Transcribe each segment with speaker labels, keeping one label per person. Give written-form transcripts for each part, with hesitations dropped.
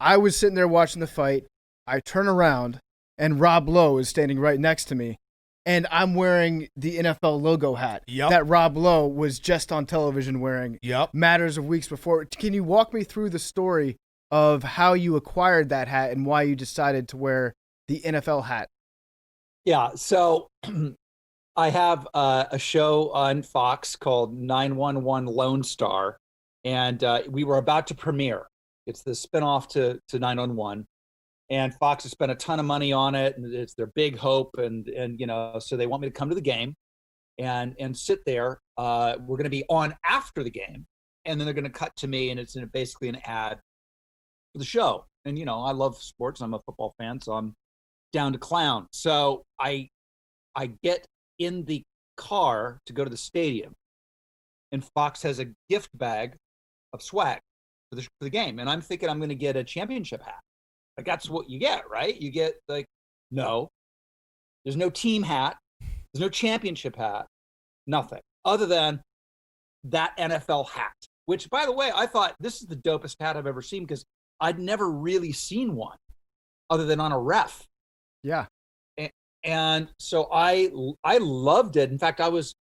Speaker 1: I was sitting there watching the fight. I turn around, and Rob Lowe is standing right next to me. And I'm wearing the NFL logo hat that Rob Lowe was just on television wearing matters of weeks before. Can you walk me through the story of how you acquired that hat and why you decided to wear the NFL hat?
Speaker 2: Yeah, so I have a show on Fox called 911 Lone Star, and we were about to premiere. It's the spinoff to 911, and Fox has spent a ton of money on it, and it's their big hope, and so they want me to come to the game and sit there. We're going to be on after the game, and then they're going to cut to me, and it's basically an ad for the show. And I love sports. I'm a football fan, so I'm down to clown. So I get in the car to go to the stadium, and Fox has a gift bag of swag for the game, and I'm thinking I'm going to get a championship hat. Like, that's what you get, right? You get no, there's no team hat, there's no championship hat, nothing other than that NFL hat. Which, by the way, I thought this is the dopest hat I've ever seen, because I'd never really seen one other than on a ref.
Speaker 1: Yeah.
Speaker 2: And so I loved it. In fact, I was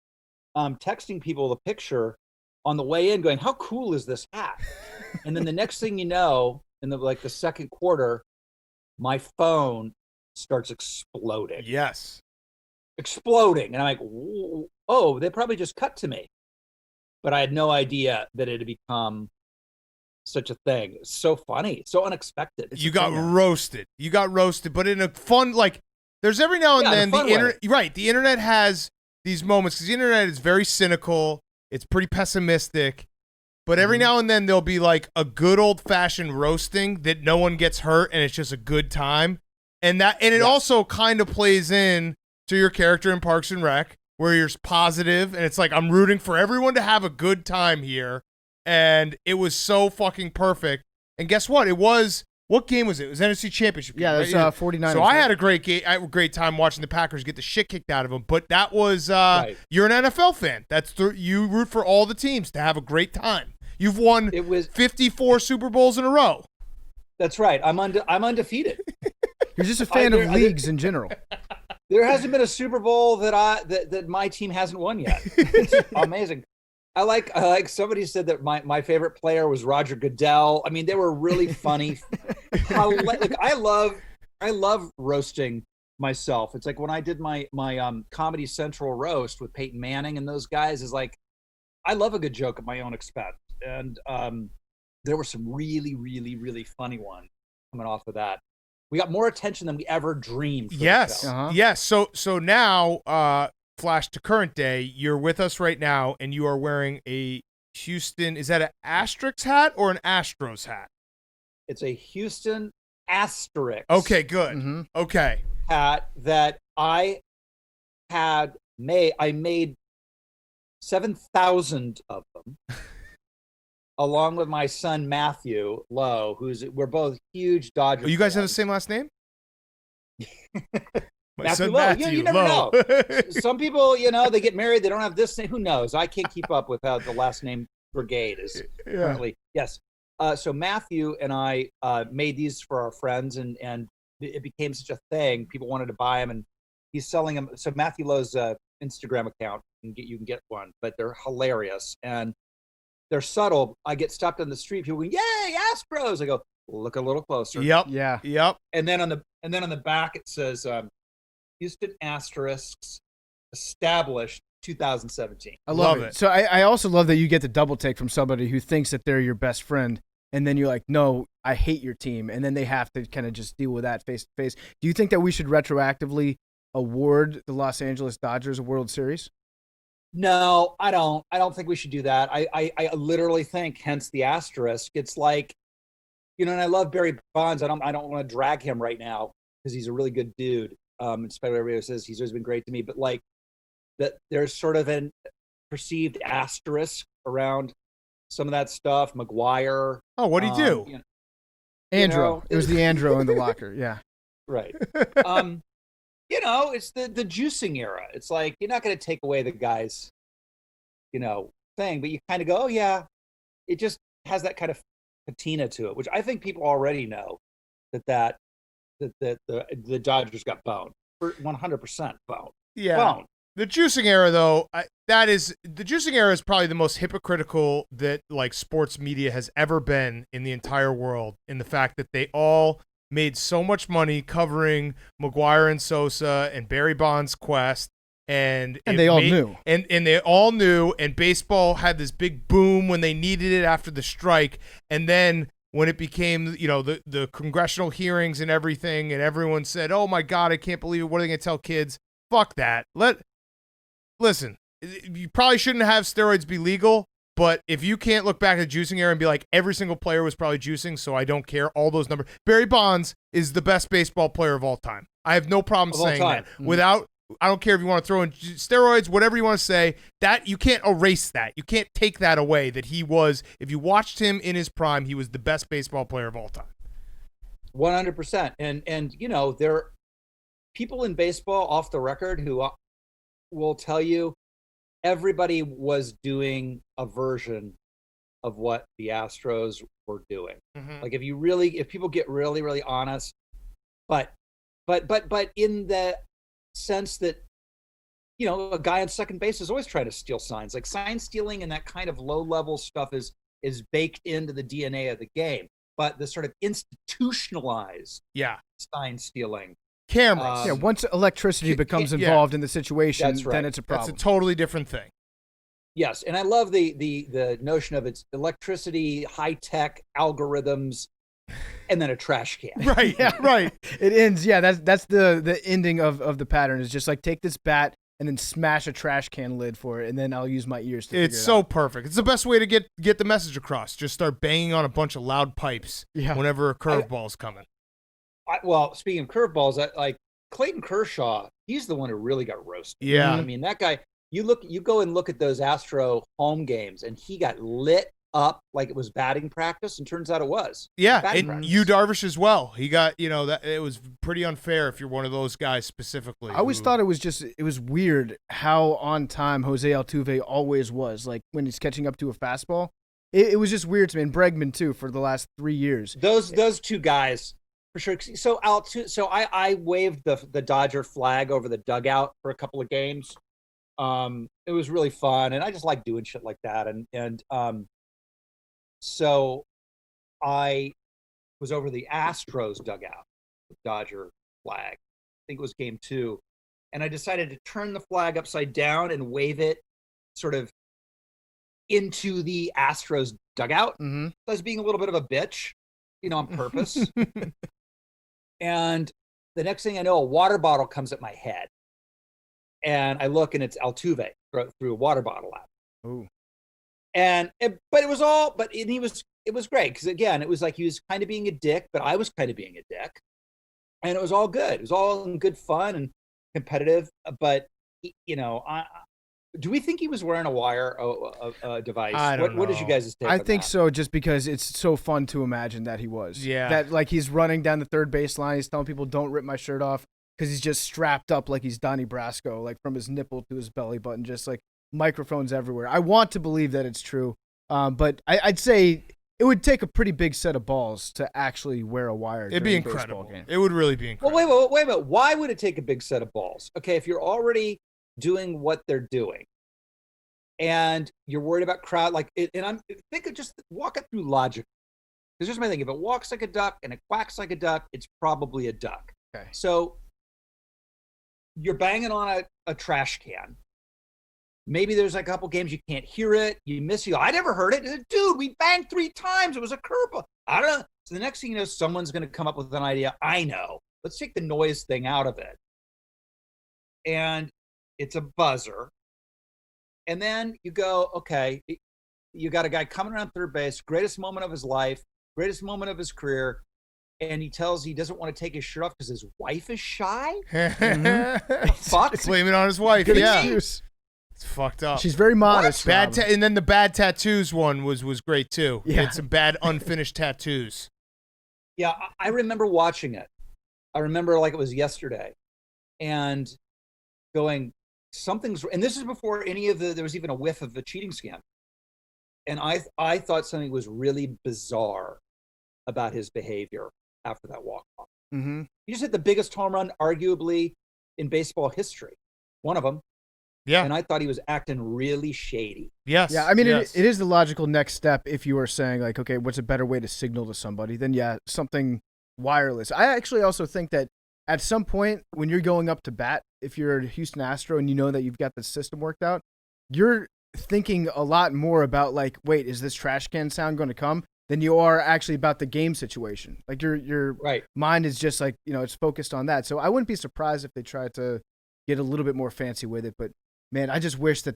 Speaker 2: texting people the picture on the way in going, how cool is this hat? And then the next thing you know, in the second quarter, my phone starts exploding.
Speaker 1: Yes.
Speaker 2: Exploding. And I'm like, oh, they probably just cut to me. But I had no idea that it had become such a thing. It's so funny. So unexpected.
Speaker 3: You got roasted. You got roasted, but in a fun, there's every now and then the internet has these moments, because the internet is very cynical. It's pretty pessimistic. But every now and then there'll be a good old fashioned roasting that no one gets hurt and it's just a good time. And it also kind of plays in to your character in Parks and Rec, where you're positive and it's I'm rooting for everyone to have a good time here. And it was so fucking perfect. And guess what? What game was it? It was NFC Championship.
Speaker 1: Yeah, it was 49ers.
Speaker 3: So I had a great time watching the Packers get the shit kicked out of them. But that was you're an NFL fan. You root for all the teams to have a great time. You've won 54 Super Bowls in a row.
Speaker 2: That's right. I'm undefeated.
Speaker 1: You're just a fan of leagues in general.
Speaker 2: There hasn't been a Super Bowl that my team hasn't won yet. It's amazing. I like somebody said that my favorite player was Roger Goodell. I mean, they were really funny. I love roasting myself. It's like when I did my Comedy Central roast with Peyton Manning and those guys, I love a good joke at my own expense. And there were some really, really, really funny ones coming off of that. We got more attention than we ever dreamed.
Speaker 3: Yes. Yes. So now, flash to current day, you're with us right now, and you are wearing a Houston, is that an Asterisks hat or an Astros hat?
Speaker 2: It's a Houston Asterisks.
Speaker 3: Okay, good. Okay.
Speaker 2: Hat that I made 7,000 of them. Along with my son Matthew Lowe, we're both huge Dodgers.
Speaker 3: Oh, you guys have the same last name?
Speaker 2: Matthew Lowe. You never know. Some people, they get married, they don't have this name. Who knows? I can't keep up with how the last name brigade is currently. Yes. So Matthew and I made these for our friends, and it became such a thing. People wanted to buy them, and he's selling them. So Matthew Lowe's Instagram account, you can get one, but they're hilarious. And they're subtle. I get stopped on the street. People go, "Yay, Astros!" I go, "Look a little closer."
Speaker 3: Yep.
Speaker 1: Yeah.
Speaker 3: Yep.
Speaker 2: And then on the back it says Houston Asterisks, established 2017.
Speaker 1: I love it. So I also love that you get the double take from somebody who thinks that they're your best friend, and then you're like, "No, I hate your team," and then they have to kind of just deal with that face to face. Do you think that we should retroactively award the Los Angeles Dodgers a World Series?
Speaker 2: No, I don't. I don't think we should do that. I literally think, hence the asterisk. It's and I love Barry Bonds. I don't want to drag him right now because he's a really good dude. Especially everybody says he's always been great to me. But that there's sort of an perceived asterisk around some of that stuff. McGuire.
Speaker 3: Oh, what'd he do?
Speaker 1: Andro. It was the Andro in the locker. Yeah.
Speaker 2: Right. It's the juicing era. It's you're not going to take away the guy's, thing, but you kind of go, oh yeah, it just has that kind of patina to it, which I think people already know that the Dodgers got boned. 100% boned.
Speaker 3: Yeah.
Speaker 2: Boned.
Speaker 3: The juicing era, though, the juicing era is probably the most hypocritical that like sports media has ever been in the entire world. In the fact that they all made so much money covering McGwire and Sosa and Barry Bonds' quest, and
Speaker 1: they all knew,
Speaker 3: and they all knew, and baseball had this big boom when they needed it after the strike, and then when it became, the congressional hearings and everything, and everyone said, "Oh my God, I can't believe it! What are they gonna tell kids?" Fuck that. Listen, you probably shouldn't have steroids be legal, but if you can't look back at the juicing era and be like, every single player was probably juicing, so I don't care, all those numbers. Barry Bonds is the best baseball player of all time. I have no problem saying that. Mm-hmm. I don't care if you want to throw in steroids, whatever you want to say, that you can't erase that. You can't take that away, that he was, if you watched him in his prime, he was the best baseball player of all time.
Speaker 2: 100%. And there are people in baseball off the record who will tell you everybody was doing a version of what the Astros were doing. Mm-hmm. Like if people get really, really honest, but in the sense that, a guy on second base is always trying to steal signs. Like sign stealing and that kind of low level stuff is baked into the DNA of the game. But the sort of institutionalized sign stealing,
Speaker 3: cameras.
Speaker 1: Once electricity becomes involved in the situation,
Speaker 2: right.
Speaker 1: then it's a problem.
Speaker 3: That's a totally different thing.
Speaker 2: Yes, and I love the notion of it's electricity, high tech algorithms, and then a trash can.
Speaker 3: Right. Yeah. Right.
Speaker 1: It ends. Yeah. That's the ending of the pattern. Is just like take this bat and then smash a trash can lid for it, and then I'll use my ears to figure it out.
Speaker 3: It's so perfect. It's the best way to get the message across. Just start banging on a bunch of loud pipes whenever a curveball's coming.
Speaker 2: Well, speaking of curveballs, like Clayton Kershaw, he's the one who really got roasted.
Speaker 3: Yeah.
Speaker 2: I mean, that guy, you go and look at those Astro home games, and he got lit up like it was batting practice, and turns out it was.
Speaker 3: Yeah, and Yu Darvish as well. He got, that it was pretty unfair if you're one of those guys specifically.
Speaker 1: I always thought it was weird how on time Jose Altuve always was. Like when he's catching up to a fastball, it was just weird to me. And Bregman too for the last 3 years.
Speaker 2: Those two guys. For sure. So I waved the Dodger flag over the dugout for a couple of games. It was really fun, and I just like doing shit like that. And so I was over the Astros dugout, the Dodger flag. I think it was game 2, and I decided to turn the flag upside down and wave it sort of into the Astros dugout. Mm-hmm. I was being a little bit of a bitch, on purpose. And the next thing I know, a water bottle comes at my head. And I look, and it's Altuve through a water bottle at me.
Speaker 1: Ooh.
Speaker 2: But it was great. Because again, it was like he was kind of being a dick, but I was kind of being a dick. And it was all good. It was all in good fun and competitive. But, do we think he was wearing a wire device?
Speaker 3: I don't know.
Speaker 2: What did you guys take?
Speaker 1: I think so, just because it's so fun to imagine that he was.
Speaker 3: Yeah.
Speaker 1: That like he's running down the third baseline, he's telling people don't rip my shirt off because he's just strapped up like he's Donnie Brasco, like from his nipple to his belly button, just like microphones everywhere. I want to believe that it's true, but I'd say it would take a pretty big set of balls to actually wear a wire.
Speaker 3: It'd be incredible. Game. It would really be incredible.
Speaker 2: Well, wait a minute. Why would it take a big set of balls? Okay, if you're already doing what they're doing, and you're worried about crowd, just walk it through logic. Because here's my thing: if it walks like a duck and it quacks like a duck, it's probably a duck.
Speaker 1: Okay.
Speaker 2: So you're banging on a trash can. Maybe there's like a couple games you can't hear it. You miss you. I never heard it, dude. We banged 3 times. It was a curveball. I don't know. So the next thing you know, someone's going to come up with an idea. I know. Let's take the noise thing out of it. And it's a buzzer. And then you go, okay, you got a guy coming around third base, greatest moment of his life, greatest moment of his career, and he doesn't want to take his shirt off because his wife is shy? Fuck?
Speaker 3: Blame it on his wife, Excuse. It's fucked up.
Speaker 1: She's very modest.
Speaker 3: And then the bad tattoos one was great, too.
Speaker 1: Yeah.
Speaker 3: It's some bad unfinished tattoos.
Speaker 2: Yeah, I remember watching it. I remember like it was yesterday. And going... and this is before there was even a whiff of a cheating scam. And I thought something was really bizarre about his behavior after that walk-off.
Speaker 1: Mm-hmm.
Speaker 2: He just hit the biggest home run, arguably, in baseball history. One of them.
Speaker 3: Yeah.
Speaker 2: And I thought he was acting really shady.
Speaker 3: Yes.
Speaker 1: Yeah, I mean,
Speaker 3: yes.
Speaker 1: it is the logical next step if you are saying, like, okay, what's a better way to signal to somebody? Then, yeah, something wireless. I actually also think that at some point when you're going up to bat, if you're a Houston Astro and you know that you've got the system worked out, you're thinking a lot more about, like, wait, is this trash can sound going to come? Than you are actually about the game situation. Like, your
Speaker 2: right.
Speaker 1: mind is just, like, it's focused on that. So I wouldn't be surprised if they tried to get a little bit more fancy with it, but man, I just wish that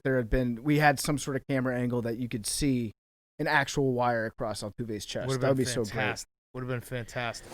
Speaker 1: we had some sort of camera angle that you could see an actual wire across Altuve's chest. That would be so great.
Speaker 3: Would have been fantastic.